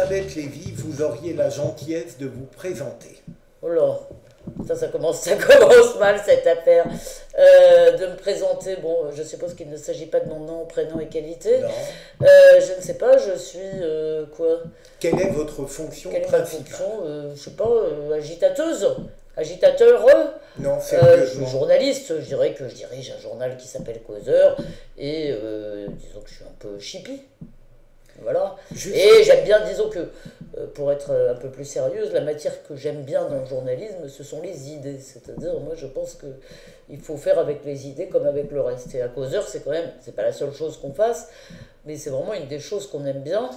Elisabeth Lévy, vous auriez la gentillesse de vous présenter. Oh là, ça commence mal cette affaire. De me présenter, bon, je suppose qu'il ne s'agit pas de mon nom, prénom et qualité. Non. Je ne sais pas, je suis quoi? Quelle est votre fonction Quelle est ma principale? fonction? Je sais pas, agitateuse? Agitateur? Non, Je sérieusement. suis journaliste, je dirais que je dirige un journal qui s'appelle Causeur, et disons que je suis un peu chippie. Voilà. Juste- Et j'aime bien, disons que, pour être un peu plus sérieuse, la matière que j'aime bien dans le journalisme, ce sont les idées. C'est-à-dire, moi, je pense que il faut faire avec les idées comme avec le reste. Et à causeur, c'est quand même, c'est pas la seule chose qu'on fasse, mais c'est vraiment une des choses qu'on aime bien,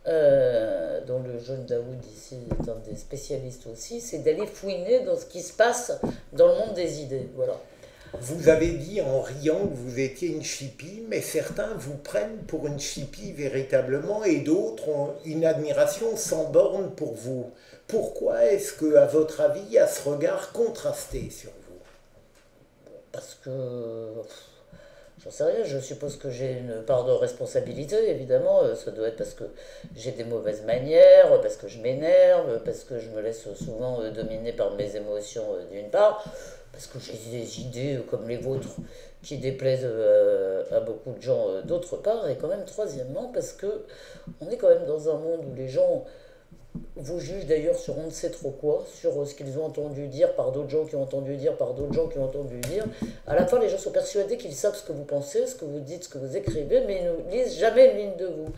dont le jeune Daoud ici est un des spécialistes aussi, c'est d'aller fouiner dans ce qui se passe dans le monde des idées. Voilà. Vous avez dit en riant que vous étiez une chipie, mais certains vous prennent pour une chipie véritablement et d'autres ont une admiration sans borne pour vous. Pourquoi est-ce que, à votre avis, il y a ce regard contrasté sur vous? Parce que, j'en sais rien, je suppose que j'ai une part de responsabilité, évidemment. Ça doit être parce que j'ai des mauvaises manières, parce que je m'énerve, parce que je me laisse souvent dominer par mes émotions d'une part, parce que j'ai des idées comme les vôtres qui déplaisent à beaucoup de gens d'autre part, et quand même troisièmement, parce que on est quand même dans un monde où les gens vous jugent d'ailleurs sur on ne sait trop quoi, sur ce qu'ils ont entendu dire par d'autres gens qui ont entendu dire par d'autres gens qui ont entendu dire. À la fin, les gens sont persuadés qu'ils savent ce que vous pensez, ce que vous dites, ce que vous écrivez, mais ils ne lisent jamais une ligne de vous.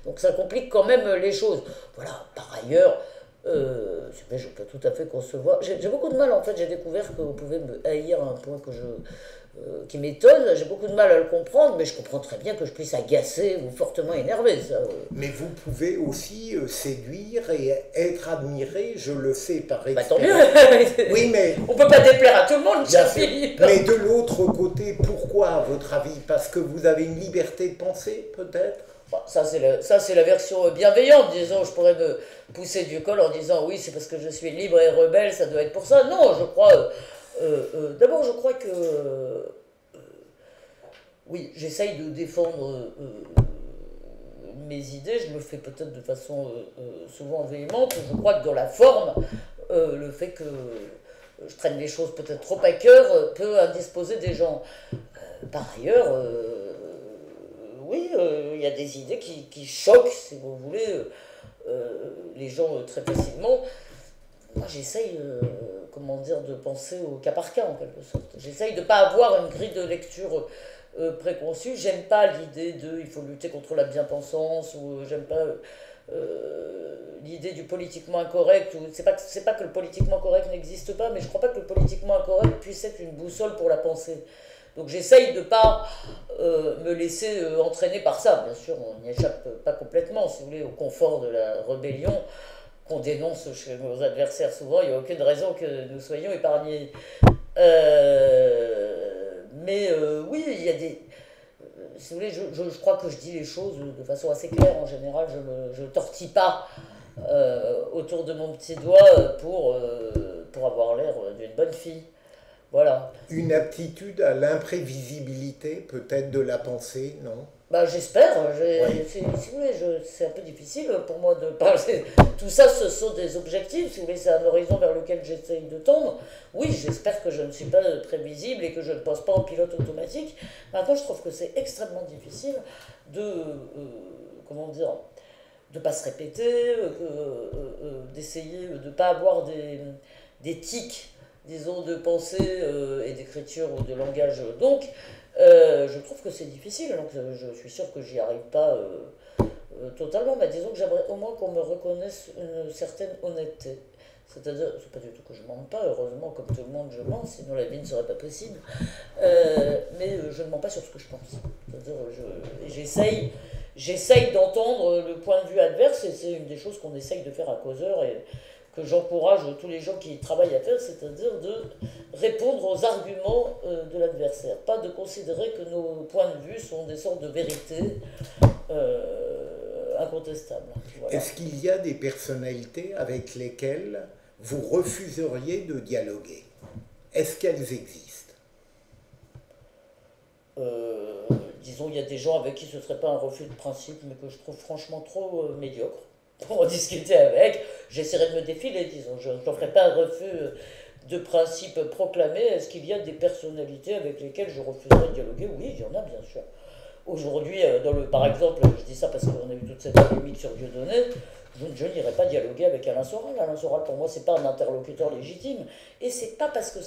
Donc ça complique quand même les choses. Voilà, par ailleurs, je peux tout à fait concevoir. J'ai beaucoup de mal, en fait, j'ai découvert que vous pouvez me haïr à un point qui m'étonne. J'ai beaucoup de mal à le comprendre, mais je comprends très bien que je puisse agacer ou fortement énerver. Ça. Mais vous pouvez aussi séduire et être admiré, je le sais par Bah tant mieux. expérience. Oui, mais On peut pas déplaire à tout le monde, bien cher sûr. Philippe. Mais de l'autre côté, pourquoi, à votre avis? Parce que vous avez une liberté de penser, peut-être? Bah, ça, c'est la version bienveillante, disons. Je pourrais me pousser du col en disant oui, c'est parce que je suis libre et rebelle, ça doit être pour ça. Non, je crois. D'abord, je crois que. Oui, j'essaye de défendre mes idées. Je le fais peut-être de façon souvent véhémente. Je crois que dans la forme, le fait que je prenne les choses peut-être trop à cœur peut indisposer des gens. Par ailleurs. Oui, il y a des idées qui choquent, si vous voulez, les gens très facilement. Moi, j'essaye, comment dire, de penser au cas par cas, en quelque sorte. J'essaye de ne pas avoir une grille de lecture préconçue. J'aime pas l'idée de il faut lutter contre la bien-pensance, ou j'aime pas l'idée du politiquement incorrect. C'est pas que le politiquement correct n'existe pas, mais je crois pas que le politiquement incorrect puisse être une boussole pour la pensée. Donc j'essaye de ne pas me laisser entraîner par ça. Bien sûr, on n'y échappe pas complètement, si vous voulez, au confort de la rébellion qu'on dénonce chez nos adversaires souvent. Il n'y a aucune raison que nous soyons épargnés. Oui, il y a des... si vous voulez, je crois que je dis les choses de façon assez claire. En général, je ne tortille pas autour de mon petit doigt pour avoir l'air d'une bonne fille. Voilà. Une aptitude à l'imprévisibilité, peut-être de la pensée, non? Bah, j'espère. Oui. Si vous voulez, c'est un peu difficile pour moi de parler. Tout ça, ce sont des objectifs. Si vous voulez, c'est un horizon vers lequel j'essaye de tendre. Oui, j'espère que je ne suis pas prévisible et que je ne pense pas en pilote automatique. Maintenant, je trouve que c'est extrêmement difficile de, comment dire, de ne pas se répéter, d'essayer de ne pas avoir des tics, disons, de pensée et d'écriture ou de langage. Donc, je trouve que c'est difficile, donc je suis sûre que j'y arrive pas totalement, mais disons que j'aimerais au moins qu'on me reconnaisse une certaine honnêteté. C'est-à-dire, c'est pas du tout que je mente pas, heureusement, comme tout le monde, je mens, sinon la vie ne serait pas possible. Mais je ne mens pas sur ce que je pense. C'est-à-dire, j'essaye d'entendre le point de vue adverse, et c'est une des choses qu'on essaye de faire à Causeur, et que j'encourage tous les gens qui travaillent à faire, c'est-à-dire de répondre aux arguments de l'adversaire. Pas de considérer que nos points de vue sont des sortes de vérités incontestables. Voilà. Est-ce qu'il y a des personnalités avec lesquelles vous refuseriez de dialoguer? Est-ce qu'elles existent? Disons, il y a des gens avec qui ce ne serait pas un refus de principe, mais que je trouve franchement trop médiocre. pour en discuter avec. J'essaierai de me défiler, disons. Je n'en ferai pas un refus de principe proclamé. Est-ce qu'il y a des personnalités avec lesquelles je refuserais de dialoguer? Oui, il y en a bien sûr. Aujourd'hui, par exemple, je dis ça parce qu'on a eu toute cette polémique sur Dieudonné, je n'irai pas dialoguer avec Alain Soral. Alain Soral, pour moi, c'est pas un interlocuteur légitime. Et c'est pas parce que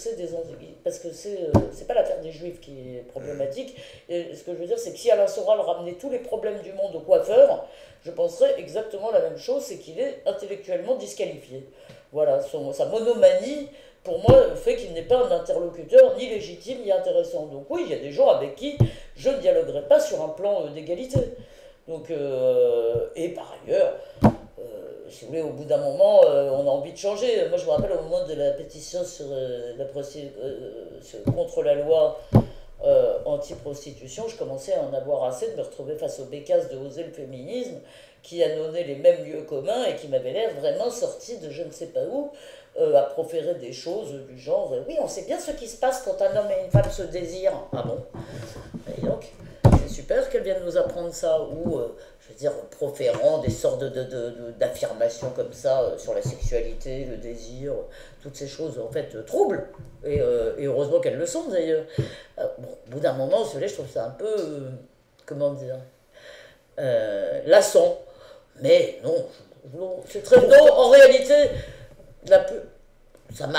parce que c'est pas l'affaire des Juifs qui est problématique. Et ce que je veux dire, c'est que si Alain Soral ramenait tous les problèmes du monde au coiffeur, je penserais exactement la même chose, c'est qu'il est intellectuellement disqualifié. Voilà, sa monomanie, pour moi, fait qu'il n'est pas un interlocuteur ni légitime ni intéressant. Donc oui, il y a des gens avec qui je ne dialoguerai pas sur un plan d'égalité. Donc, et par ailleurs, si vous voulez, au bout d'un moment, on a envie de changer. Moi, je me rappelle au moment de la pétition contre la loi anti-prostitution, je commençais à en avoir assez de me retrouver face aux bécasses de Oser le féminisme, qui annonnaient les mêmes lieux communs et qui m'avaient l'air vraiment sortis de je ne sais pas où, à proférer des choses du genre oui, on sait bien ce qui se passe quand un homme et une femme se désirent. Ah bon? Et donc, c'est super qu'elle vienne nous apprendre ça, ou, je veux dire, proférant des sortes d'affirmations comme ça sur la sexualité, le désir, toutes ces choses, en fait, troubles. Et heureusement qu'elles le sont, d'ailleurs. Bon, au bout d'un moment, si vous voulez, je trouve ça un peu, comment dire, lassant. Mais non, c'est très... Non, en réalité, la, ça m'est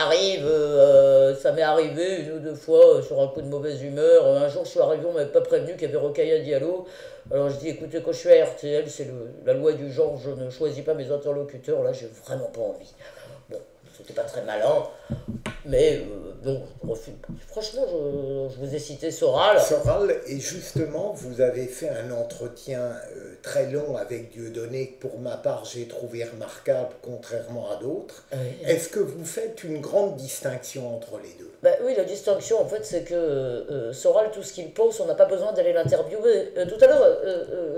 arrivé une ou deux fois sur un coup de mauvaise humeur. Un jour, je suis arrivé, on m'avait pas prévenu qu'il y avait Rokhaya Diallo. Alors je dis, écoutez, quand je suis à RTL, c'est la loi du genre, je ne choisis pas mes interlocuteurs. Là, j'ai vraiment pas envie. Bon, c'était pas très malin, mais non, franchement, je vous ai cité Soral. Soral, et justement, vous avez fait un entretien très long avec Dieudonné que pour ma part j'ai trouvé remarquable, contrairement à d'autres. Oui. Est-ce que vous faites une grande distinction entre les deux? Ben oui, la distinction, en fait, c'est que Soral, tout ce qu'il pense, on n'a pas besoin d'aller l'interviewer. Tout à l'heure,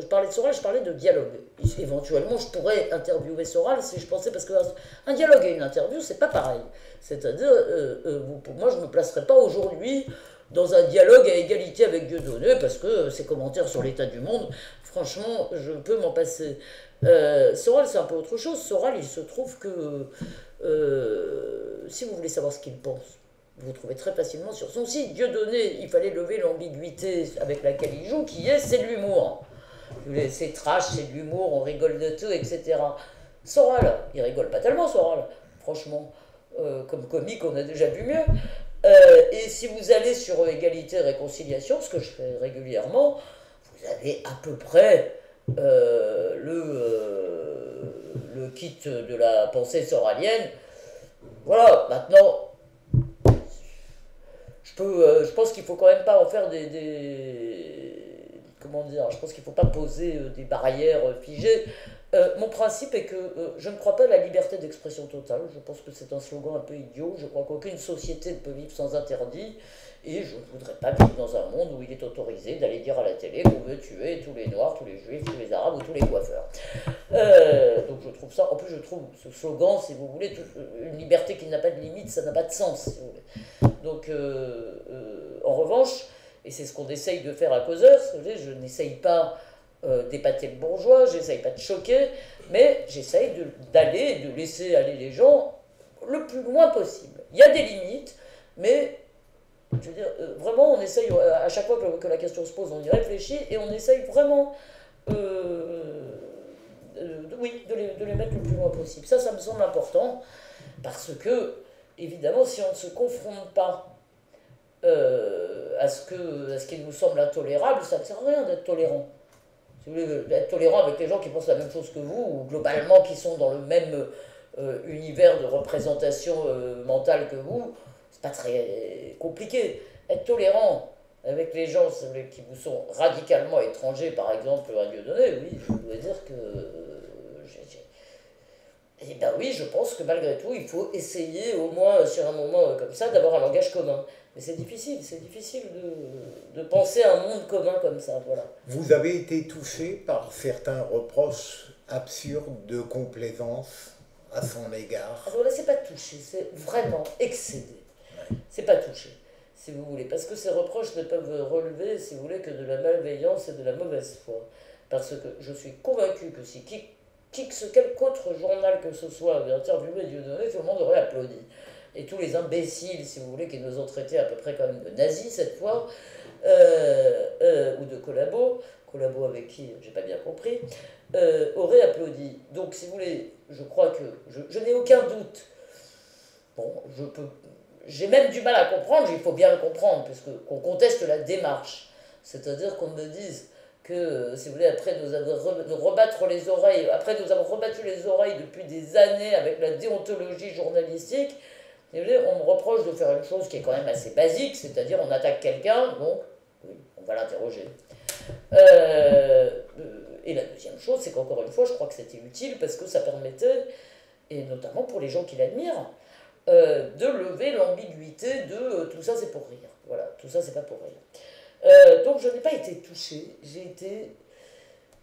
je parlais de Soral, je parlais de dialogue. Éventuellement, je pourrais interviewer Soral si je pensais, parce qu'un dialogue et une interview, c'est pas pareil. C'est-à-dire, moi, je ne me placerai pas aujourd'hui dans un dialogue à égalité avec Dieudonné, parce que ses commentaires sur l'état du monde, franchement, je peux m'en passer. Soral, c'est un peu autre chose. Soral, il se trouve que, si vous voulez savoir ce qu'il pense, vous trouvez très facilement sur son site. Dieudonné, il fallait lever l'ambiguïté avec laquelle il joue, c'est de l'humour. C'est trash, c'est de l'humour, on rigole de tout, etc. Soral, il rigole pas tellement, Soral, franchement. Comme comique, on a déjà vu mieux. Et si vous allez sur égalité et réconciliation, ce que je fais régulièrement, vous avez à peu près le kit de la pensée soralienne. Voilà, maintenant, je pense qu'il faut quand même pas en faire comment dire, je pense qu'il ne faut pas poser des barrières figées. Mon principe est que je ne crois pas à la liberté d'expression totale. Je pense que c'est un slogan un peu idiot. Je crois qu'aucune société ne peut vivre sans interdit. Et je ne voudrais pas vivre dans un monde où il est autorisé d'aller dire à la télé qu'on veut tuer tous les Noirs, tous les Juifs, tous les Arabes ou tous les coiffeurs. Donc je trouve ça, en plus je trouve ce slogan, si vous voulez, une liberté qui n'a pas de limite, ça n'a pas de sens, si vous voulez. Donc en revanche, et c'est ce qu'on essaye de faire à Causeur, je n'essaye pas d'épater le bourgeois, j'essaye pas de choquer, mais j'essaye d'aller, de laisser aller les gens le plus loin possible. Il y a des limites, mais je veux dire, vraiment, on essaye, à chaque fois que la question se pose, on y réfléchit, et on essaye vraiment oui, de les mettre le plus loin possible. Ça me semble important, parce que, évidemment, si on ne se confronte pas à ce qui nous semble intolérable, ça ne sert à rien d'être tolérant. Si vous voulez être tolérant avec les gens qui pensent la même chose que vous, ou globalement qui sont dans le même univers de représentation mentale que vous, c'est pas très compliqué. Être tolérant avec les gens qui vous sont radicalement étrangers, par exemple à Dieudonné, oui, je dois dire que eh bien oui, je pense que malgré tout, il faut essayer, au moins sur un moment comme ça, d'avoir un langage commun. Mais c'est difficile de penser à un monde commun comme ça, voilà. Vous avez été touché par certains reproches absurdes de complaisance à son égard? Alors là, c'est pas touché, c'est vraiment excédé. Ouais. C'est pas touché, si vous voulez. Parce que ces reproches ne peuvent relever, si vous voulez, que de la malveillance et de la mauvaise foi. Parce que je suis convaincu que si quelque autre journal que ce soit avait interviewé Dieudonné, tout le monde aurait applaudi. Et tous les imbéciles, si vous voulez, qui nous ont traités à peu près quand même de nazis cette fois, ou de collabos avec qui j'ai pas bien compris, auraient applaudi. Donc si vous voulez, je crois que je n'ai aucun doute. Bon, j'ai même du mal à comprendre, il faut bien le comprendre, puisque qu'on conteste la démarche. C'est-à-dire qu'on me dise que, si vous voulez, après nous rebattre les oreilles, après nous avons rebattu les oreilles depuis des années avec la déontologie journalistique, si vous voulez, on me reproche de faire une chose qui est quand même assez basique, c'est-à-dire on attaque quelqu'un, donc oui, on va l'interroger. Et la deuxième chose, c'est qu'encore une fois, je crois que c'était utile parce que ça permettait, et notamment pour les gens qui l'admirent, de lever l'ambiguïté de tout ça c'est pour rire. Voilà, tout ça c'est pas pour rire. Donc je n'ai pas été touchée, je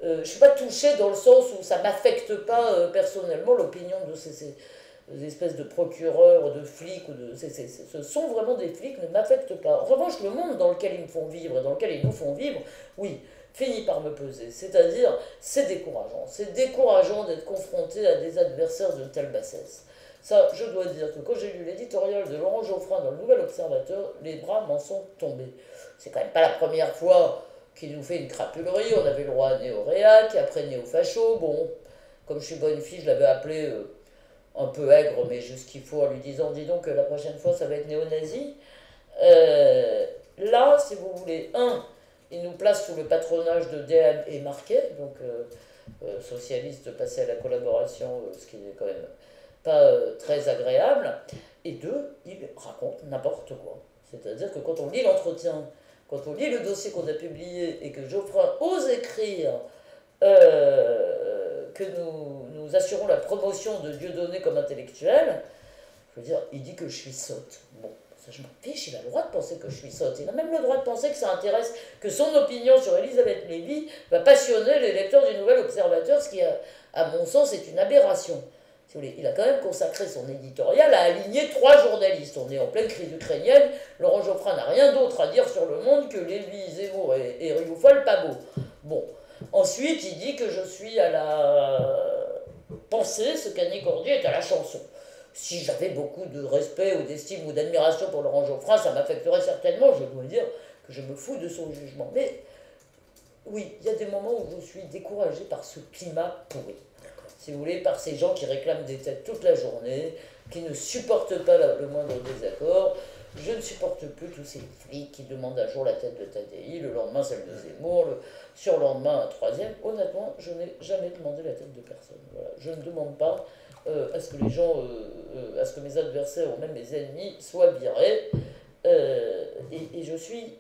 ne suis pas touchée dans le sens où ça ne m'affecte pas personnellement l'opinion de ces espèces de procureurs, de flics, ce sont vraiment des flics, ne m'affectent pas. En revanche, le monde dans lequel ils me font vivre, et dans lequel ils nous font vivre, oui, finit par me peser. C'est-à-dire, c'est décourageant. C'est décourageant d'être confronté à des adversaires de telle bassesse. Ça, je dois dire que quand j'ai lu l'éditorial de Laurent Geoffrin dans le Nouvel Observateur, les bras m'en sont tombés. C'est quand même pas la première fois qu'il nous fait une crapulerie. On avait le droit à néo-réac, après néo-facho. Bon, comme je suis bonne fille, je l'avais appelé un peu aigre, mais juste ce qu'il faut, en lui disant, dis donc, la prochaine fois, ça va être néo-nazi. Là, si vous voulez, il nous place sous le patronage de DM et Marquet, donc socialiste passé à la collaboration, ce qui est quand même pas très agréable. Et deux, il raconte n'importe quoi. C'est-à-dire que quand on lit l'entretien, quand on lit le dossier qu'on a publié et que Geoffrin ose écrire que nous assurons la promotion de Dieudonné comme intellectuel, je veux dire, il dit que je suis sotte. Bon, ça je m'en fiche, il a le droit de penser que je suis sotte. Il a même le droit de penser que ça intéresse, que son opinion sur Elisabeth Lévy va passionner les lecteurs du Nouvel Observateur, ce qui, à mon sens, est une aberration. Si vous voulez, il a quand même consacré son éditorial à aligner 3 journalistes. On est en pleine crise ukrainienne, Laurent Geoffrin n'a rien d'autre à dire sur le monde que Lévy, Zemmour et Rioufol, pas beau. Bon. Ensuite, il dit que je suis à la pensée ce qu'Annie Cordier est à la chanson. Si j'avais beaucoup de respect ou d'estime ou d'admiration pour Laurent Geoffrin, ça m'affecterait certainement, je dois dire que je me fous de son jugement. Mais oui, il y a des moments où je suis découragée par ce climat pourri. Si vous voulez, par ces gens qui réclament des têtes toute la journée, qui ne supportent pas le moindre désaccord. Je ne supporte plus tous ces flics qui demandent un jour la tête de Tadei, le lendemain celle de Zemmour, le surlendemain un troisième. Honnêtement, je n'ai jamais demandé la tête de personne. Voilà. Je ne demande pas à ce que les gens, à ce que mes adversaires ou même mes ennemis soient virés. Et je suis...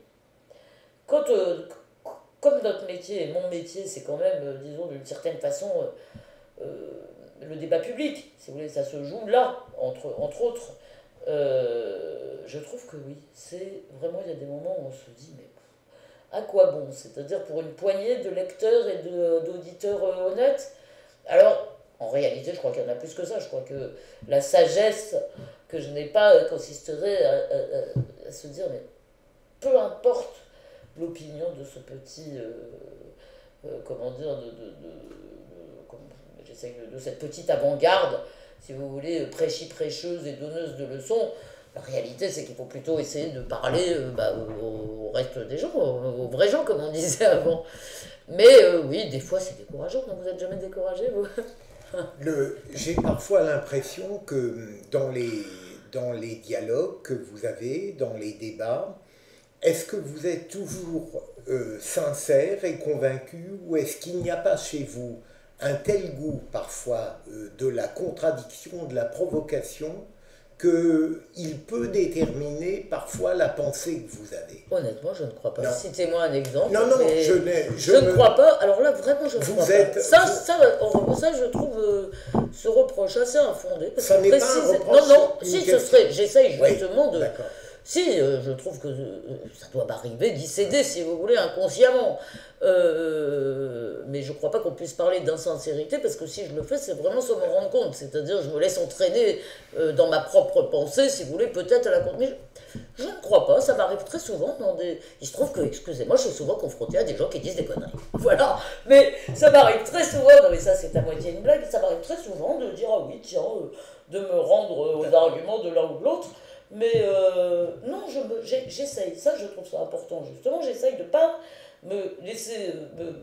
Comme notre métier, et mon métier, c'est quand même, disons, d'une certaine façon... le débat public, si vous voulez, ça se joue là, entre autres. Je trouve que oui, c'est vraiment, il y a des moments où on se dit, mais à quoi bon? C'est-à-dire pour une poignée de lecteurs et d'auditeurs honnêtes. Alors, en réalité, je crois qu'il y en a plus que ça. Je crois que la sagesse que je n'ai pas consisterait à se dire, mais peu importe l'opinion de ce petit, comment dire, de cette petite avant-garde, si vous voulez, prêcheuse et donneuse de leçons. La réalité, c'est qu'il faut plutôt essayer de parler au reste des gens, aux vrais gens, comme on disait avant. Mais oui, des fois, c'est décourageant. Non, vous n'êtes jamais découragé, vous? J'ai parfois l'impression que dans les dialogues que vous avez, dans les débats, est-ce que vous êtes toujours sincère et convaincu, ou est-ce qu'il n'y a pas chez vous un tel goût parfois de la contradiction, de la provocation, qu'il peut déterminer parfois la pensée que vous avez? Honnêtement, je ne crois pas. Citez-moi un exemple. Non, je ne crois pas. Alors là, vraiment, je ne crois pas. Ça, je trouve ce reproche assez infondé. Ça n'est pas un reproche. Non, si, ce serait... J'essaye justement Si, je trouve que ça doit m'arriver d'y céder, si vous voulez, inconsciemment. Mais je ne crois pas qu'on puisse parler d'insincérité, parce que si je le fais, c'est vraiment sans me rendre compte. C'est-à-dire, je me laisse entraîner dans ma propre pensée, si vous voulez, peut-être à la compte. Mais je ne crois pas, ça m'arrive très souvent dans des... Il se trouve que, excusez-moi, je suis souvent confrontée à des gens qui disent des conneries. Voilà, mais ça m'arrive très souvent, non mais ça c'est à moitié une blague, ça m'arrive très souvent de dire, ah oui, tiens, de me rendre aux arguments de l'un ou de l'autre. Mais non, j'essaye, ça je trouve ça important justement, j'essaye de pas me laisser,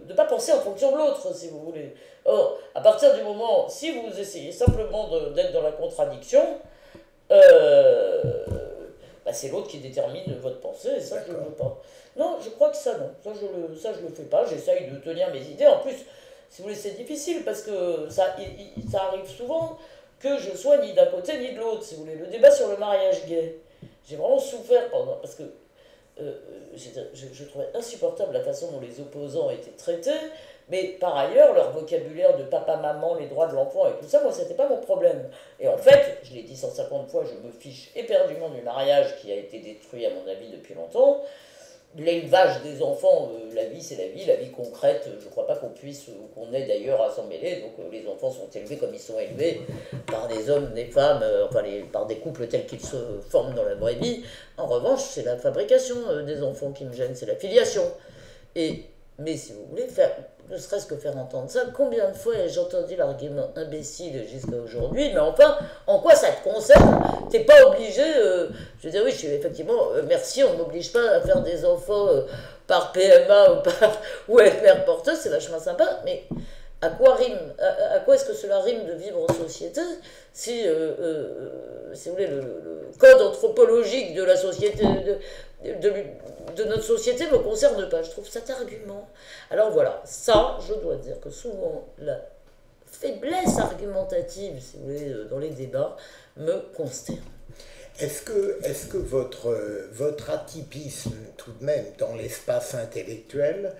de pas penser en fonction de l'autre, si vous voulez. Or, à partir du moment, si vous essayez simplement d'être dans la contradiction, bah c'est l'autre qui détermine votre pensée, et ça je ne le veux pas. Non, je crois que ça non, ça je le fais pas, j'essaye de tenir mes idées, en plus, si vous voulez, c'est difficile, parce que ça arrive souvent que je sois ni d'un côté ni de l'autre, si vous voulez. Le débat sur le mariage gay, j'ai vraiment souffert pendant, parce que je trouvais insupportable la façon dont les opposants étaient traités, mais par ailleurs, leur vocabulaire de papa-maman, les droits de l'enfant et tout ça, moi, c'était pas mon problème. Et en fait, je l'ai dit 150 fois, je me fiche éperdument du mariage qui a été détruit, à mon avis, depuis longtemps. L'élevage des enfants, la vie c'est la vie concrète, je ne crois pas qu'on puisse, ou qu'on ait d'ailleurs à s'en mêler, donc les enfants sont élevés comme ils sont élevés, par des hommes, des femmes, par des couples tels qu'ils se forment dans la vraie vie. En revanche, c'est la fabrication des enfants qui me gêne, c'est la filiation. Mais si vous voulez, ne serait-ce que faire entendre ça, combien de fois j'ai entendu l'argument imbécile jusqu'à aujourd'hui, mais enfin, en quoi ça te concerne? T'es pas obligé, je veux dire, oui, je suis effectivement, merci, on ne m'oblige pas à faire des enfants par PMA ou être mère porteuse, c'est vachement sympa, mais à quoi est-ce que cela rime de vivre en société si vous voulez, le code anthropologique de la société, de notre société ne me concerne pas. Je trouve cet argument. Alors voilà, ça, je dois dire que souvent, la faiblesse argumentative, si vous voulez, dans les débats, me consterne. Est-ce que votre atypisme, tout de même, dans l'espace intellectuel,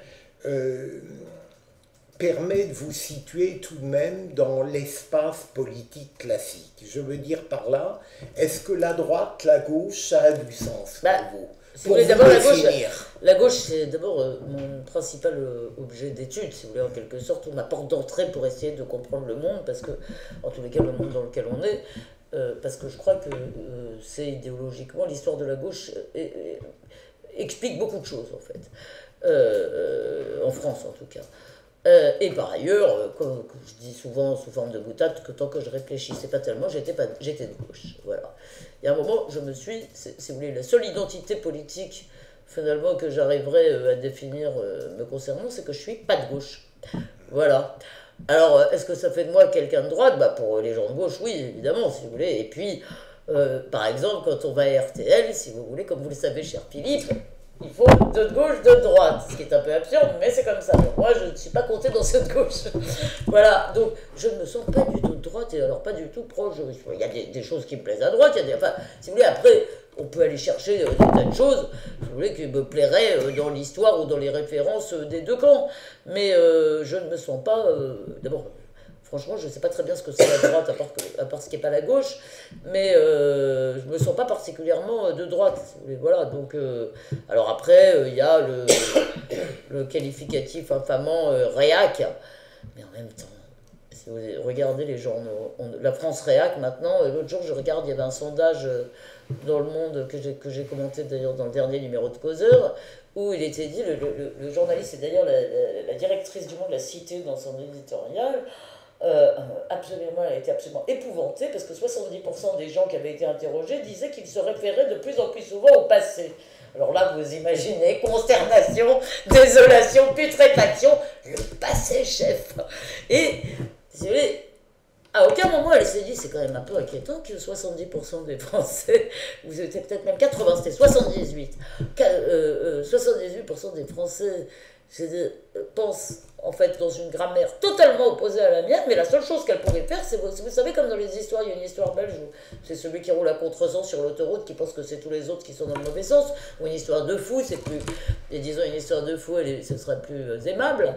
permet de vous situer tout de même dans l'espace politique classique? Je veux dire par là, est-ce que la droite, la gauche, ça a du sens pour vous? Si vous voulez, d'abord, la gauche, c'est d'abord mon principal objet d'étude, si vous voulez, en quelque sorte, ou ma porte d'entrée pour essayer de comprendre le monde, parce que, en tous les cas, le monde dans lequel on est, parce que je crois que c'est idéologiquement, l'histoire de la gauche explique beaucoup de choses, en fait, en France en tout cas. Et par ailleurs, comme je dis souvent sous forme de boutade, que tant que je réfléchissais pas tellement, j'étais de gauche. Voilà. Il y a un moment, je me suis, si vous voulez, la seule identité politique finalement que j'arriverai à définir me concernant, c'est que je suis pas de gauche. Voilà. Alors, est-ce que ça fait de moi quelqu'un de droite? Bah, pour les gens de gauche, oui, évidemment, si vous voulez. Et puis, par exemple, quand on va à RTL, si vous voulez, comme vous le savez, cher Philippe, il faut de gauche, de droite, ce qui est un peu absurde, mais c'est comme ça. Donc moi, je ne suis pas comptée dans cette gauche. Voilà, donc je ne me sens pas du tout de droite, et alors pas du tout proche. Il y a des choses qui me plaisent à droite, enfin, si vous voulez, après, on peut aller chercher des tas de choses, si vous voulez, qui me plairaient dans l'histoire ou dans les références des deux camps. Mais je ne me sens pas, d'abord... Franchement, je ne sais pas très bien ce que c'est la droite, à part ce qui n'est pas la gauche, mais je ne me sens pas particulièrement de droite. Voilà, donc, alors après, il y a le qualificatif infamant réac, mais en même temps, si vous regardez les journaux, la France réac maintenant, l'autre jour je regarde, il y avait un sondage dans Le Monde que j'ai commenté d'ailleurs dans le dernier numéro de Causeur, où il était dit, le journaliste, et d'ailleurs la directrice du Monde l'a cité dans son éditorial, absolument, elle a été absolument épouvantée parce que 70% des gens qui avaient été interrogés disaient qu'ils se référaient de plus en plus souvent au passé. Alors là, vous imaginez, consternation, désolation, putréfaction, le passé, chef. Et, si vous voulez, à aucun moment elle s'est dit, c'est quand même un peu inquiétant que 70% des Français, vous étiez peut-être même 80, c'était 78, 78% des Français pensent en fait dans une grammaire totalement opposée à la mienne, mais la seule chose qu'elle pouvait faire, c'est, vous savez, comme dans les histoires, il y a une histoire belge où c'est celui qui roule à contresens sur l'autoroute qui pense que c'est tous les autres qui sont dans le mauvais sens, ou une histoire de fou, c'est plus, et disons une histoire de fou, ce serait plus aimable.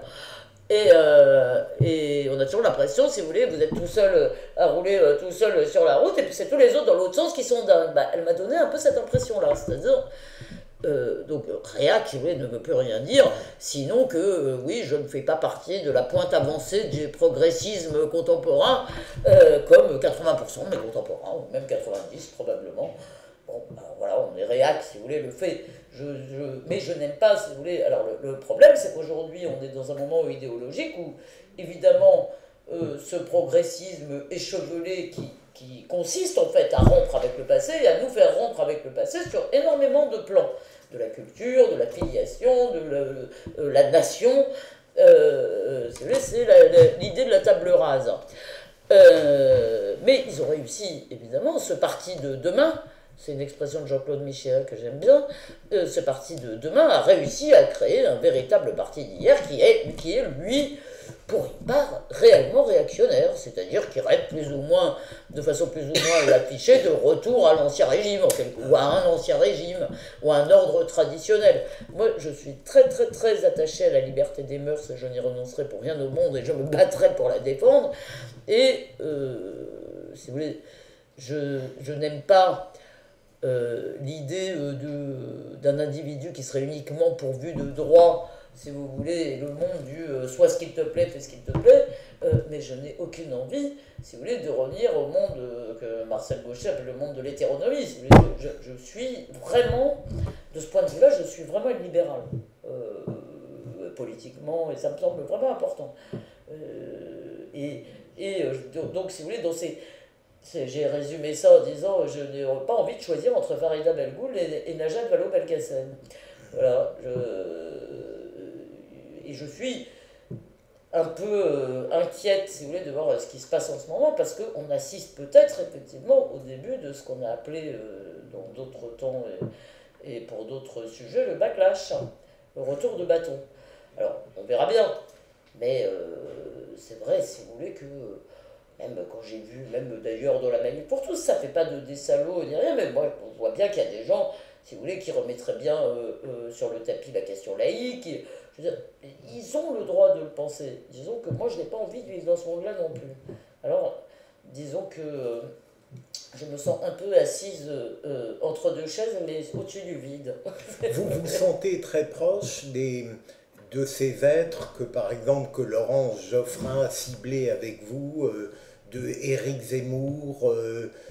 Et on a toujours l'impression, si vous voulez, vous êtes tout seul à rouler tout seul sur la route, et puis c'est tous les autres dans l'autre sens qui sont dingues. Bah, elle m'a donné un peu cette impression-là, c'est-à-dire, donc Réac, si vous voulez, ne veut plus rien dire, sinon que oui, je ne fais pas partie de la pointe avancée du progressisme contemporain, comme 80% de mes contemporains, ou même 90 probablement. Bon, ben voilà, on est réac, si vous voulez, le fait. Mais je n'aime pas, si vous voulez. Alors, le problème, c'est qu'aujourd'hui, on est dans un moment idéologique où, évidemment, ce progressisme échevelé qui consiste, en fait, à rompre avec le passé et à nous faire rompre avec le passé sur énormément de plans. De la culture, de la filiation, de la nation. Si vous voulez, c'est l'idée de la table rase. Mais ils ont réussi, évidemment, ce parti de demain, c'est une expression de Jean-Claude Michéa que j'aime bien, ce parti de demain a réussi à créer un véritable parti d'hier qui est, lui, pour une part, réellement réactionnaire, c'est-à-dire qui reste plus ou moins, de façon plus ou moins affichée, de retour à l'ancien régime, ou à un ancien régime, ou à un ordre traditionnel. Moi, je suis très très très attaché à la liberté des mœurs, et je n'y renoncerai pour rien au monde, et je me battrai pour la défendre, et, si vous voulez, je n'aime pas l'idée d'un individu qui serait uniquement pourvu de droits, si vous voulez, le monde du soit ce qu'il te plaît, fais ce qu'il te plaît, mais je n'ai aucune envie, si vous voulez, de revenir au monde que Marcel Gauchet appelle le monde de l'hétéronomie. Si vous voulez, je suis vraiment, de ce point de vue-là, je suis vraiment une libérale, politiquement, et ça me semble vraiment important. Donc, si vous voulez, dans ces j'ai résumé ça en disant je n'ai pas envie de choisir entre Farida Belgoul et Najat Vallaud-Belkacem. Voilà. Et je suis un peu inquiète, si vous voulez, de voir ce qui se passe en ce moment, parce qu'on assiste peut-être effectivement au début de ce qu'on a appelé dans d'autres temps et pour d'autres sujets le backlash, hein, le retour de bâton. Alors, on verra bien, mais c'est vrai, si vous voulez, que même quand j'ai vu, même d'ailleurs dans la Manif pour tous, ça fait pas des salauds ni rien, mais moi on voit bien qu'il y a des gens, si vous voulez, qui remettraient bien sur le tapis la question laïque. Je veux dire, ils ont le droit de le penser. Disons que moi je n'ai pas envie de vivre dans ce monde-là non plus. Alors, disons que je me sens un peu assise entre deux chaises, mais au-dessus du vide. Vous vous sentez très proche de ces êtres que, par exemple, que Laurence Geoffrin a ciblés avec vous, de Éric Zemmour,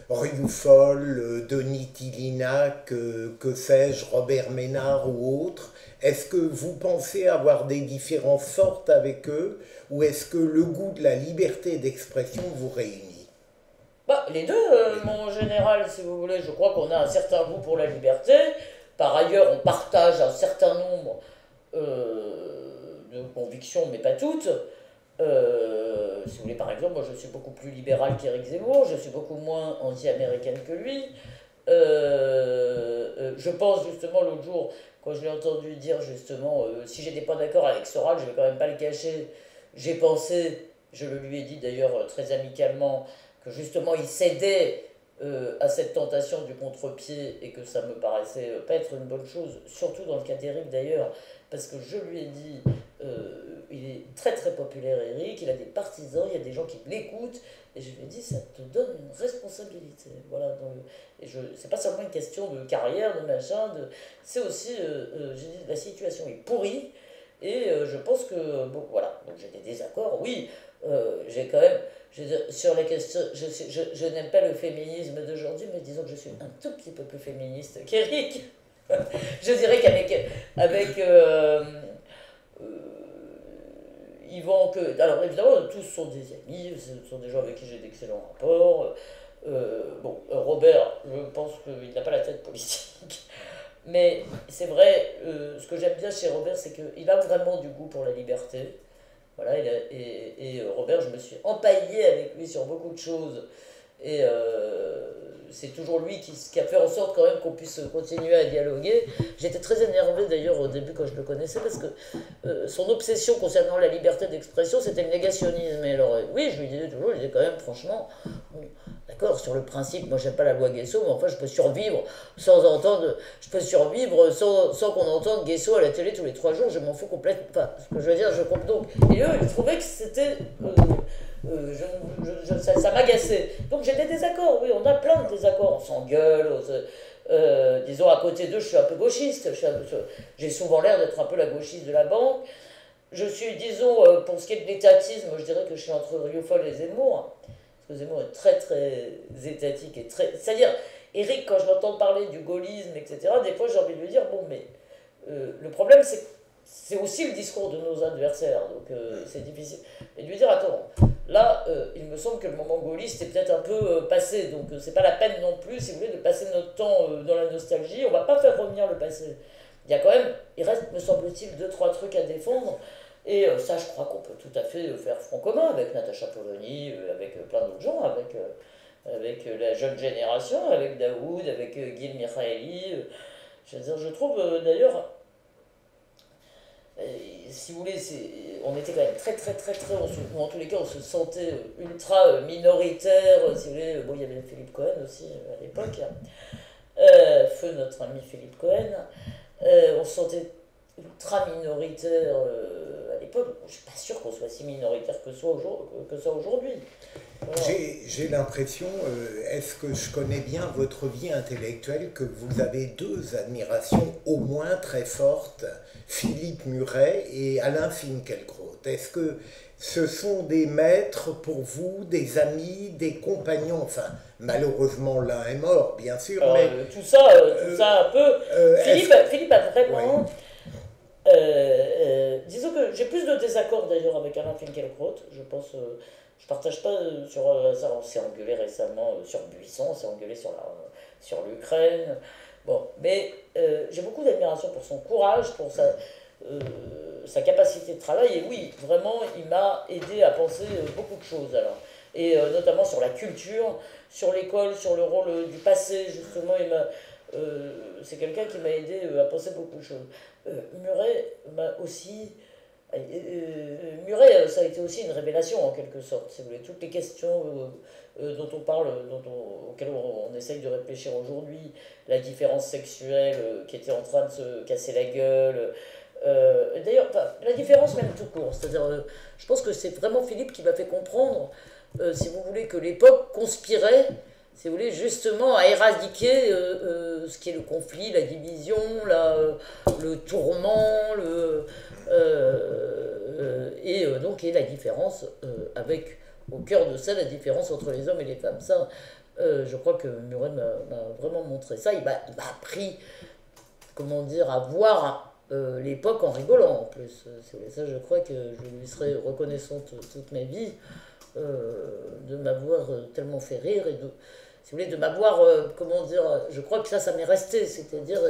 Rioufol, Denis Tillinac, que sais-je, Robert Ménard ou autres. Est-ce que vous pensez avoir des différences fortes avec eux, ou est-ce que le goût de la liberté d'expression vous réunit? Bah, les deux, mon général, si vous voulez, je crois qu'on a un certain goût pour la liberté. Par ailleurs, on partage un certain nombre de convictions, mais pas toutes. Si vous voulez, par exemple, moi je suis beaucoup plus libéral qu'Éric Zemmour, je suis beaucoup moins anti-américaine que lui. Je pense justement l'autre jour, quand je l'ai entendu dire justement, si j'étais pas d'accord avec Soral, je vais quand même pas le cacher, j'ai pensé, je le lui ai dit d'ailleurs très amicalement, que justement il cédait à cette tentation du contre-pied et que ça me paraissait pas être une bonne chose, surtout dans le cas d'Éric d'ailleurs, parce que je lui ai dit, il est très très populaire Éric, il a des partisans, il y a des gens qui l'écoutent, et je lui ai dit, ça te donne une responsabilité. Voilà, et c'est pas seulement une question de carrière, de machin, c'est aussi, j'ai dit, la situation est pourrie, et je pense que, bon, voilà, donc j'ai des désaccords, oui, j'ai quand même, sur la question, je n'aime pas le féminisme d'aujourd'hui, mais disons que je suis un tout petit peu plus féministe qu'Éric. Je dirais avec Yvan, alors évidemment, tous sont des amis, ce sont des gens avec qui j'ai d'excellents rapports. Bon, Robert, je pense qu'il n'a pas la tête politique. Mais c'est vrai, ce que j'aime bien chez Robert, c'est qu'il a vraiment du goût pour la liberté. Voilà, et Robert, je me suis empaillé avec lui sur beaucoup de choses. Et c'est toujours lui qui a fait en sorte quand même qu'on puisse continuer à dialoguer. J'étais très énervée d'ailleurs au début quand je le connaissais parce que son obsession concernant la liberté d'expression c'était le négationnisme. Et alors oui, je lui disais toujours, je disais quand même franchement, bon, d'accord, sur le principe, moi j'aime pas la loi Guesso, mais enfin je peux survivre sans qu'on entende Guesso à la télé tous les 3 jours, je m'en fous complètement. Enfin, ce que je veux dire, je comprends donc. Et eux, ils trouvaient que c'était. Ça m'agaçait. Donc j'ai des désaccords, oui, on a plein de désaccords, on s'engueule, disons à côté d'eux, je suis un peu gauchiste, j'ai souvent l'air d'être un peu la gauchiste de la banque. Je suis, disons, pour ce qui est de l'étatisme, je dirais que je suis entre Rieufol et Zemmour. Parce que Zemmour est très très étatique et très. C'est-à-dire, Éric, quand je l'entends parler du gaullisme, etc., des fois j'ai envie de lui dire bon, mais le problème c'est aussi le discours de nos adversaires, donc c'est difficile. Et de lui dire attends, là, il me semble que le moment gaulliste est peut-être un peu passé, donc c'est pas la peine non plus, si vous voulez, de passer notre temps dans la nostalgie, on va pas faire revenir le passé. Il y a quand même, il reste, me semble-t-il, 2-3 trucs à défendre. Et ça, je crois qu'on peut tout à fait faire front commun avec Natacha Polony, avec plein d'autres gens, avec la jeune génération, avec Daoud, avec Gil Mikhaeli. Je veux dire, je trouve d'ailleurs, si vous voulez, on était quand même très, très, très, très, ou en tous les cas, on se sentait ultra minoritaire. Si vous voulez, bon, il y avait Philippe Cohen aussi à l'époque, feu notre ami Philippe Cohen. On se sentait ultra minoritaire à l'époque. Je ne suis pas sûr qu'on soit si minoritaire que ça aujourd'hui. Voilà. J'ai l'impression, est-ce que je connais bien votre vie intellectuelle, que vous avez 2 admirations au moins très fortes, Philippe Muret et Alain Finkielkraut. Est-ce que ce sont des maîtres pour vous, des amis, des compagnons? Enfin, malheureusement, l'un est mort, bien sûr, mais... Tout ça un peu... Philippe a vraiment... Ouais. Disons que j'ai plus de désaccords d'ailleurs avec Alain Finkielkraut. Je pense, je partage pas sur ça. On s'est engueulé récemment sur Buisson, on s'est engueulé sur l'Ukraine. Bon, mais j'ai beaucoup d'admiration pour son courage, pour sa capacité de travail. Et oui, vraiment, il m'a aidé à penser beaucoup de choses alors. Et notamment sur la culture, sur l'école, sur le rôle du passé. Justement, c'est quelqu'un qui m'a aidé à penser beaucoup de choses. Muret m'a aussi. Muret, ça a été aussi une révélation en quelque sorte. Si vous voulez, toutes les questions dont on parle, auxquelles on essaye de réfléchir aujourd'hui, la différence sexuelle qui était en train de se casser la gueule. D'ailleurs, la différence même tout court. C'est-à-dire, je pense que c'est vraiment Philippe qui m'a fait comprendre, si vous voulez, que l'époque conspirait, si vous voulez, justement à éradiquer ce qui est le conflit, la division, le tourment, donc et la différence avec au cœur de ça la différence entre les hommes et les femmes. Ça, je crois que Muret m'a vraiment montré ça. Il m'a appris, comment dire, à voir l'époque en rigolant en plus. Ça, je crois que je lui serai reconnaissante toute ma vie de m'avoir tellement fait rire et si vous voulez, de m'avoir, comment dire, je crois que ça m'est resté, c'est-à-dire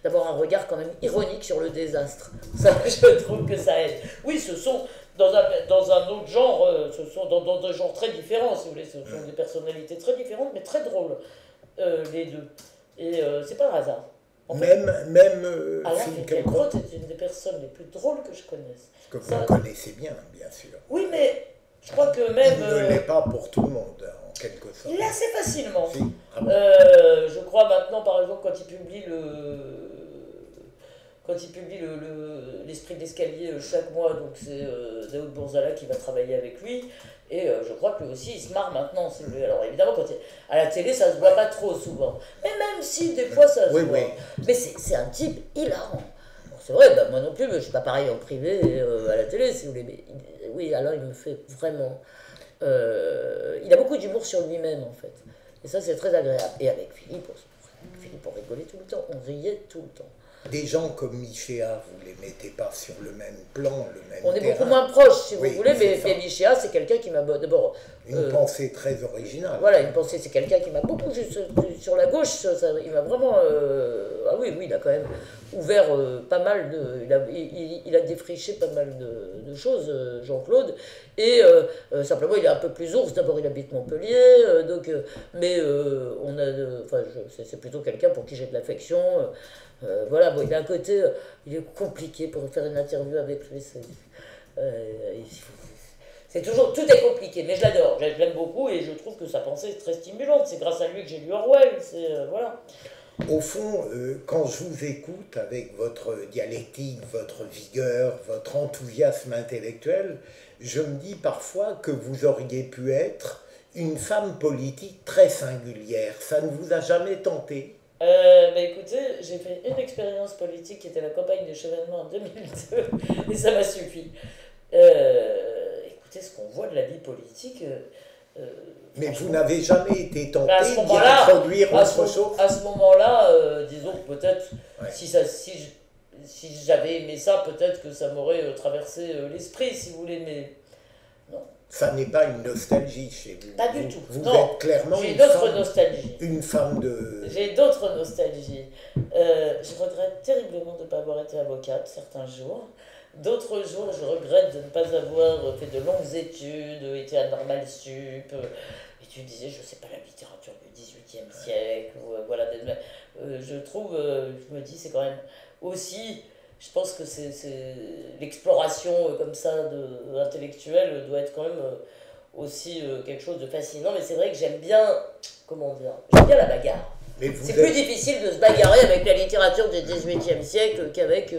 d'avoir un regard quand même ironique sur le désastre. Ça, je trouve que ça aide. Oui, ce sont, dans un autre genre, ce sont dans des genres très différents, si vous voulez, ce sont des personnalités très différentes, mais très drôles, les deux. Et c'est pas un hasard. En fait, Alain Finkielkraut est une des personnes les plus drôles que je connaisse. Que vous connaissez bien sûr. Oui, mais je crois que même... Il ne l'est pas pour tout le monde, en quelque sorte. Il l'est assez facilement. Si. Ah bon. Je crois maintenant, par exemple, quand il publie l'esprit d'escalier chaque mois, donc c'est Daoud Bourzala qui va travailler avec lui, et je crois que lui aussi il se marre maintenant, si vous voulez. Alors évidemment, à la télé ça se voit pas trop souvent, mais même si des fois ça se voit. Oui. Mais c'est un type hilarant. Bon, c'est vrai, moi non plus, mais je suis pas pareil en privé et à la télé, si vous voulez. Mais oui, Alain, il me fait vraiment... il a beaucoup d'humour sur lui-même, en fait. Et ça, c'est très agréable. Et avec Philippe, on rigolait tout le temps, on riait tout le temps. Des gens comme Michéa, vous ne les mettez pas sur le même plan, le même On est terrain. beaucoup moins proches, si vous voulez, mais Michéa, c'est quelqu'un qui m'a d'abord... Une pensée très originale. Voilà, une pensée, c'est quelqu'un qui m'a beaucoup, juste sur la gauche, il m'a vraiment ah oui, oui, il a quand même ouvert pas mal de. Il a défriché pas mal de choses, Jean-Claude. Et simplement, il est un peu plus ours. D'abord, il habite Montpellier. Mais on a. Enfin, c'est plutôt quelqu'un pour qui j'ai de l'affection. Voilà, bon, il a un côté. Il est compliqué pour faire une interview avec lui. C'est toujours, tout est compliqué, mais je l'adore, je l'aime beaucoup et je trouve que sa pensée est très stimulante. C'est grâce à lui que j'ai lu Orwell, voilà. Au fond, quand je vous écoute avec votre dialectique, votre vigueur, votre enthousiasme intellectuel, je me dis parfois que vous auriez pu être une femme politique très singulière. Ça ne vous a jamais tenté? Bah écoutez, j'ai fait une expérience politique qui était la campagne de Chevènement en 2002 et ça m'a suffi. Écoutez, ce qu'on voit de la vie politique, Mais vous franchement, n'avez jamais été tenté à ce d'y moment-là, introduire autre chose? à ce moment-là, disons que peut-être, Ouais. si j'avais aimé ça, peut-être que ça m'aurait traversé l'esprit, si vous voulez, mais non, Ça n'est pas une nostalgie chez vous. pas du tout. Vous Non, êtes clairement j'ai d'autres nostalgies. une femme de... J'ai d'autres nostalgies. Je regrette terriblement de ne pas avoir été avocate certains jours. D'autres jours, je regrette de ne pas avoir fait de longues études, été à Normal Sup, étudié, je ne sais pas, la littérature du XVIIIe siècle. Ou, voilà, je trouve, je me dis, c'est quand même aussi, je pense que c'est l'exploration comme ça intellectuelle doit être quand même aussi quelque chose de fascinant. Mais c'est vrai que j'aime bien, comment dire, j'aime bien la bagarre. Mais vous C'est plus êtes... difficile de se bagarrer avec la littérature du XVIIIe siècle qu'avec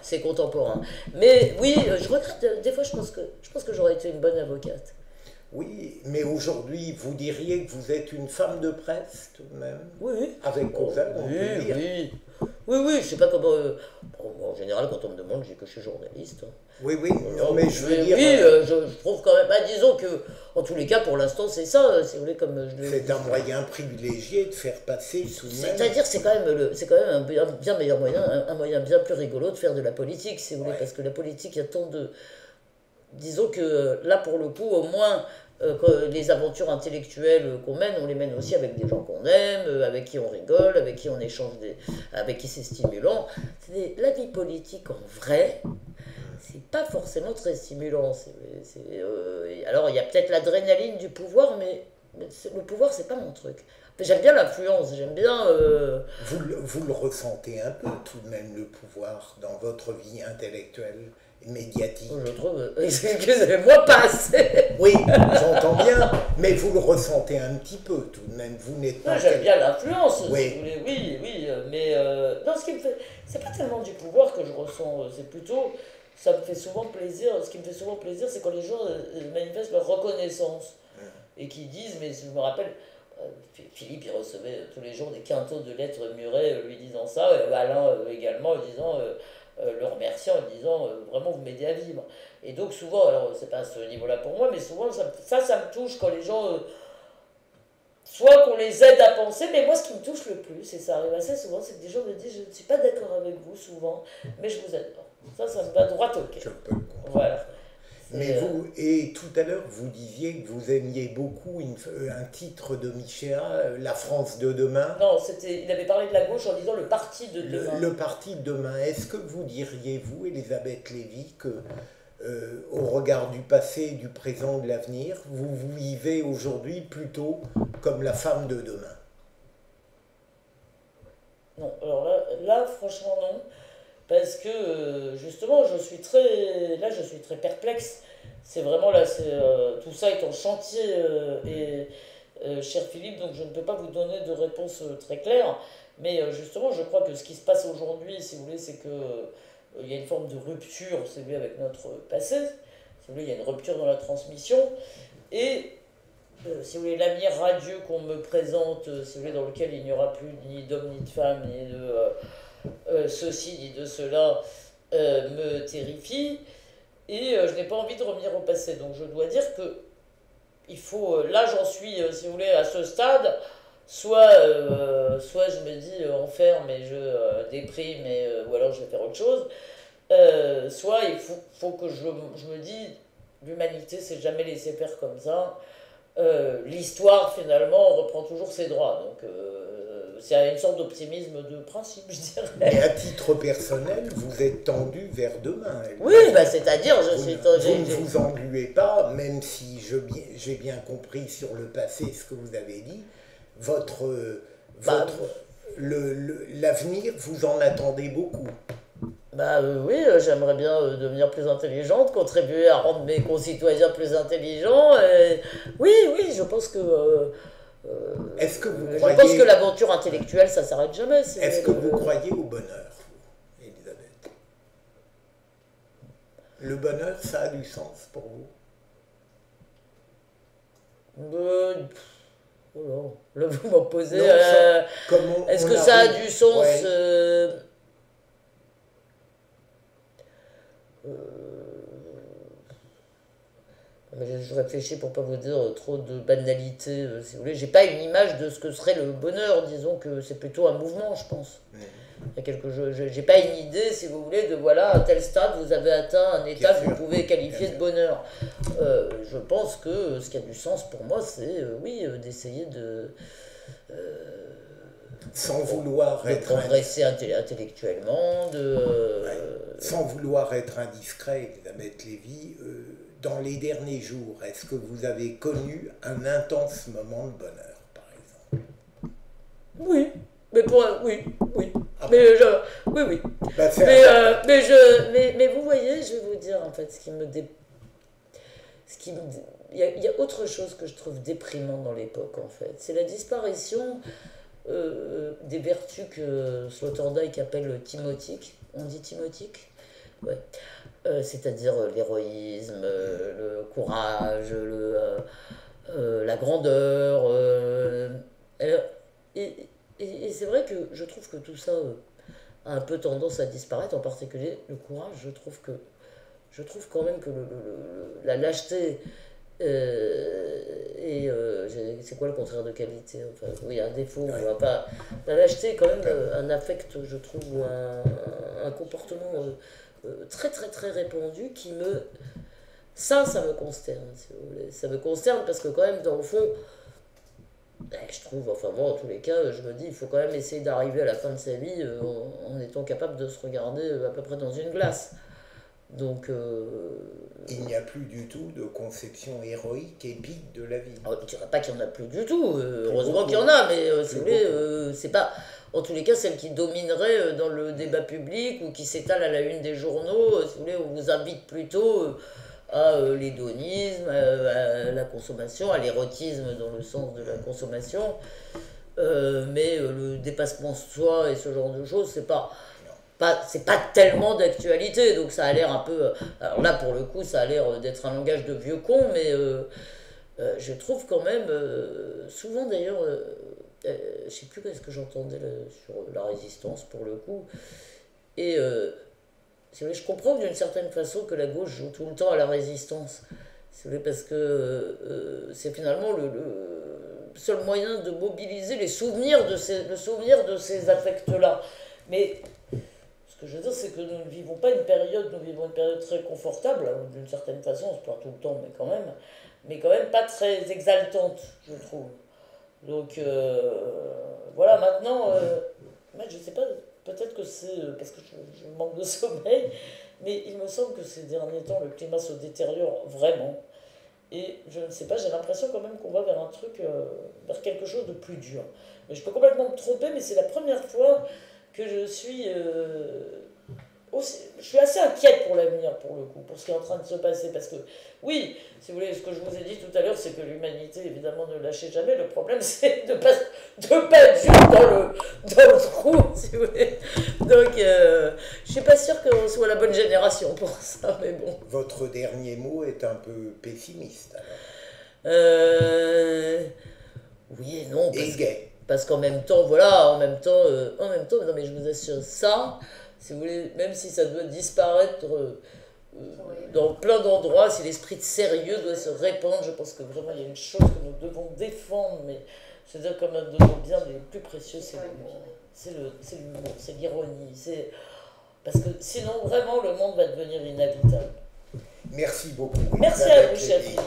ses contemporains. Mais oui, je regrette, des fois je pense que j'aurais été une bonne avocate. Oui, mais aujourd'hui, vous diriez que vous êtes une femme de presse, tout de même? Oui, oui. Avec cause, on peut le Oui, dire. oui. Oui, oui, je sais pas comment. Bon, en général, quand on me demande, je dis que je suis journaliste. Hein. Oui, oui, non, mais je veux dire... Oui, je trouve quand même. Bah, disons que, en tous les cas, pour l'instant, c'est ça, si vous voulez, comme je le C'est dis. un moyen privilégié de faire passer tout de même... C'est-à-dire, c'est quand même un bien meilleur moyen, un moyen bien plus rigolo de faire de la politique, si vous voulez, Ouais. parce que la politique, il y a tant de. Disons que là, pour le coup, au moins, les aventures intellectuelles qu'on mène, on les mène aussi avec des gens qu'on aime, avec qui on rigole, avec qui on échange, avec qui c'est stimulant. La vie politique en vrai, c'est pas forcément très stimulant. Alors, il y a peut-être l'adrénaline du pouvoir, mais le pouvoir, c'est pas mon truc. J'aime bien l'influence, j'aime bien. Vous le ressentez un peu, tout de même, le pouvoir dans votre vie intellectuelle et médiatique? Je trouve. Excusez-moi, pas assez. Oui, j'entends bien, mais vous le ressentez un petit peu, tout de même. Vous n'êtes pas... Non, j'aime bien l'influence, si Oui. vous voulez, oui, oui, mais non, ce qui me fait, c'est pas tellement du pouvoir que je ressens, c'est plutôt, ça me fait souvent plaisir, ce qui me fait souvent plaisir, c'est quand les gens manifestent leur reconnaissance et qui disent, mais je me rappelle, Philippe, il recevait tous les jours des quintaux de lettres murées lui disant ça, et Alain également, lui disant, le remerciant, en disant, vraiment, vous m'aidez à vivre. Et donc, souvent, alors, c'est pas à ce niveau-là pour moi, mais souvent, ça me touche quand les gens. Soit qu'on les aide à penser, mais moi ce qui me touche le plus, et ça arrive assez souvent, c'est que des gens me disent je ne suis pas d'accord avec vous souvent, mais je vous adore. Ça me va droit au cœur. Je peux le comprendre. Voilà. Mais vous, et tout à l'heure, vous disiez que vous aimiez beaucoup un titre de Michéa, La France de demain. Non, il avait parlé de la gauche en disant le parti de demain. Le parti de demain. Est-ce que vous diriez, vous, Elisabeth Lévy, que au regard du passé, du présent, de l'avenir, vous vous vivez aujourd'hui plutôt comme la femme de demain? Non, alors là franchement non. Parce que justement, je suis très perplexe. C'est vraiment là, tout ça est en chantier cher Philippe, donc je ne peux pas vous donner de réponse très claire. Mais justement, je crois que ce qui se passe aujourd'hui, si vous voulez, c'est que il y a une forme de rupture, si vous voulez, avec notre passé. Si vous voulez, il y a une rupture dans la transmission. Et si vous voulez, l'avenir radieux qu'on me présente, si vous voulez, dans lequel il n'y aura plus ni d'hommes ni de femmes, ni de ceci ni de cela, me terrifie. Et je n'ai pas envie de revenir au passé. Donc je dois dire que il faut, là j'en suis, si vous voulez, à ce stade, soit je me dis enfer, mais je déprime, ou alors je vais faire autre chose, soit il faut que je me dis, l'humanité s'est jamais laissée faire comme ça. L'histoire finalement reprend toujours ses droits. Donc c'est une sorte d'optimisme de principe, je dirais. Mais à titre personnel, vous êtes tendu vers demain. Oui, bah, c'est-à-dire, vous ne vous engluez pas, même si j'ai bien compris sur le passé ce que vous avez dit, l'avenir, vous en attendez beaucoup. Bah oui, j'aimerais bien devenir plus intelligente, contribuer à rendre mes concitoyens plus intelligents. Oui, je pense que... Est-ce que vous je croyez... pense que l'aventure intellectuelle, ça s'arrête jamais. Est-ce que vous croyez au bonheur, Elisabeth? Le bonheur, ça a du sens pour vous? Oh non, là vous m'en posez. Est-ce que ça a du sens? Ouais. Je réfléchis pour pas vous dire trop de banalité, si vous voulez. J'ai pas une image de ce que serait le bonheur. Disons que c'est plutôt un mouvement, je pense. Il y a quelque chose. J'ai pas une idée, si vous voulez, de voilà, à tel stade vous avez atteint un état que vous pouvez qualifier de bonheur. Je pense que ce qui a du sens pour moi, c'est oui, d'essayer de sans vouloir être progresser intellectuellement, sans vouloir être indiscret, Elisabeth Lévy. Dans les derniers jours, est-ce que vous avez connu un intense moment de bonheur, par exemple? Oui, mais oui. Ah mais oui. Bah, mais vous voyez, je vais vous dire en fait, il y a autre chose que je trouve déprimant dans l'époque en fait, c'est la disparition des vertus que Sloterdijk appelle timotiques. On dit timotiques? Ouais. C'est-à-dire l'héroïsme, le courage, la grandeur. Et c'est vrai que je trouve que tout ça a un peu tendance à disparaître, en particulier le courage. Je trouve quand même que la lâcheté c'est quoi le contraire de qualité? Enfin, oui, un défaut. Enfin, la lâcheté est quand même un affect, je trouve, ou un comportement très très très répandu qui ça me consterne, si vous voulez. Ça me consterne parce que quand même dans le fond je trouve, enfin moi en tous les cas je me dis il faut quand même essayer d'arriver à la fin de sa vie en étant capable de se regarder à peu près dans une glace. Donc il n'y a plus du tout de conception héroïque, épique de la vie. Je ne dirais pas qu'il n'y en a plus du tout, heureusement qu'il y en a, mais si vous voulez, c'est pas en tous les cas celle qui dominerait dans le débat public ou qui s'étale à la une des journaux. Si vous voulez, on vous invite plutôt à l'hédonisme, à la consommation, à l'érotisme dans le sens de la consommation, mais le dépassement de soi et ce genre de choses, c'est pas tellement d'actualité, donc ça a l'air un peu... Alors là, pour le coup, ça a l'air d'être un langage de vieux con, mais je trouve quand même, souvent d'ailleurs, je sais plus ce que j'entendais sur la résistance, pour le coup, et si vous voulez, je comprends d'une certaine façon que la gauche joue tout le temps à la résistance, si vous voulez, parce que c'est finalement le seul moyen de mobiliser le souvenir de ces affects-là. Mais ce que je veux dire, c'est que nous ne vivons pas une période, nous vivons une période très confortable, d'une certaine façon, on se plaint tout le temps, mais quand même pas très exaltante, je trouve. Donc, voilà, maintenant, je sais pas, peut-être que c'est parce que je manque de sommeil, mais il me semble que ces derniers temps, le climat se détériore vraiment. Et je ne sais pas, j'ai l'impression quand même qu'on va vers un truc, vers quelque chose de plus dur. Mais je peux complètement me tromper, mais c'est la première fois que je suis assez inquiète pour l'avenir, pour le coup, pour ce qui est en train de se passer. Parce que, oui, si vous voulez, ce que je vous ai dit tout à l'heure, c'est que l'humanité, évidemment, ne lâchait jamais. Le problème, c'est de pas être juste dans le trou, si vous voulez. Donc, je suis pas sûre qu'on soit la bonne génération pour ça, mais bon. Votre dernier mot est un peu pessimiste, alors. Oui et non. Et gay. Parce qu'en même temps, voilà, en même temps, non mais je vous assure ça, si vous voulez, même si ça doit disparaître dans plein d'endroits, si l'esprit de sérieux doit se répandre, je pense que vraiment il y a une chose que nous devons défendre, mais c'est-à-dire comme un de nos biens les plus précieux, c'est l'humour. C'est l'humour, c'est l'ironie, parce que sinon vraiment le monde va devenir inhabitable. Merci beaucoup. Merci à vous, chef Philippe.